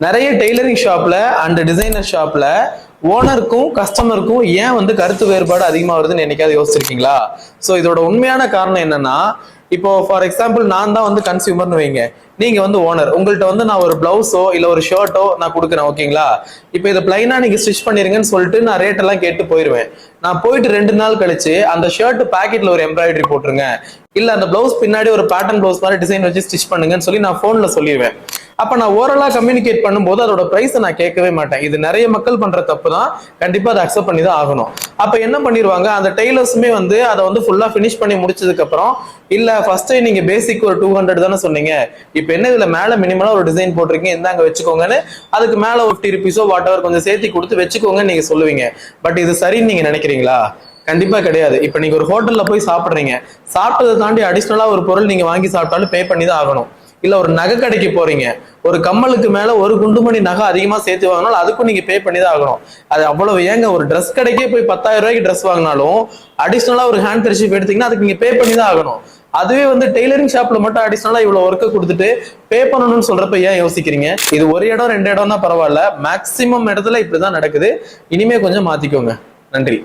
நிறைய டெய்லரிங் ஷாப்ல and designer ஷாப்ல ஓனருக்கும் கஸ்டமருக்கும் ஏன் வந்து கருத்து வேறுபாடு அதிகமா வருதுன்னு என்னைக்காவது யோசிச்சிருக்கீங்களா? ஸோ இதோட உண்மையான காரணம் என்னன்னா, இப்போ ஃபார் எக்ஸாம்பிள் நான் தான் வந்து கன்சியூமர்னு வைங்க, நீங்க வந்து ஓனர். உங்கள்கிட்ட வந்து நான் ஒரு பிளவுஸோ இல்ல ஒரு ஷர்ட்டோ நான் கொடுக்குறேன், ஓகேங்களா? இப்போ இதை பிளைனா நீங்க ஸ்டிச் பண்ணிருங்கன்னு சொல்லிட்டு நான் ரேட் எல்லாம் கேட்டு போயிருவேன். நான் போயிட்டு 2 நாள் கழிச்சு அந்த ஷர்ட் பாக்கெட்ல ஒரு எம்ப்ராய்டரி போட்டுருங்க, இல்ல அந்த பிளவுஸ் பின்னாடி ஒரு பேட்டர்ன் பிளவுஸ் மாதிரி டிசைன் வச்சு ஸ்டிச் பண்ணுங்கன்னு சொல்லி நான் போன்ல சொல்லிடுவேன். அப்ப நான் ஓரலா கம்யூனிகேட் பண்ணும்போது அதோட பிரைஸ் நான் கேட்கவே மாட்டேன். இது நிறைய மக்கள் பண்ற தப்பு தான். கண்டிப்பா அதை அக்செப்ட் பண்ணி தான் ஆகணும். அப்ப என்ன பண்ணிடுவாங்க, அந்த டெய்லர்ஸுமே வந்து அதை வந்து ஃபுல்லா ஃபினிஷ் பண்ணி முடிச்சதுக்கு அப்புறம், இல்ல ஃபர்ஸ்ட் நீங்க பேசிக் ஒரு 200 தானே சொன்னீங்க, இப்ப என்ன இதுல மேல மினிமலா ஒரு டிசைன் போட்டிருக்கீங்க, இந்தாங்க வச்சுக்கோங்கன்னு அதுக்கு மேல 50 ருபீஸோ வாட் எவர் கொஞ்சம் சேர்த்து கொடுத்து வச்சுக்கோங்கன்னு நீங்க சொல்லுவீங்க. பட் இது சரின்னு நீங்க நினைக்கிறீங்களா? கண்டிப்பா கிடையாது. இப்ப நீங்க ஒரு ஹோட்டல்ல போய் சாப்பிடுறீங்க, சாப்பிட்டதை தாண்டி அடிஷனலா ஒரு பொருள் நீங்க வாங்கி சாப்பிட்டாலும் பே பண்ணி தான் ஆகணும். இல்ல ஒரு நகை கடைக்கு போறீங்க, ஒரு கம்மலுக்கு மேல ஒரு குண்டுமணி நகை அதிகமா சேர்த்து வாங்கினாலும் அதுக்கும் நீங்க பே பண்ணி தான் ஆகணும். அது அவ்வளவு ஏங்க, ஒரு ட்ரெஸ் கடைக்கே போய் 10,000 ரூபாய்க்கு ட்ரெஸ் வாங்கினாலும் அடிஷனலா ஒரு ஹேண்ட் கர்ச்சீஃப் எடுத்தீங்கன்னா அதுக்கு நீங்க பே பண்ணி தான் ஆகணும். அதுவே வந்து டெய்லரிங் ஷாப்ல மட்டும் அடிஷனலா இவ்வளவு ஒர்க்கை கொடுத்துட்டு பே பண்ணணும்னு சொல்றப்ப ஏன் யோசிக்கிறீங்க? இது ஒரு இடம் 2 இடம் தான் பரவாயில்ல, மேக்சிமம் இடத்துல இப்படிதான் நடக்குது. இனிமே கொஞ்சம் மாத்திக்கோங்க. நன்றி.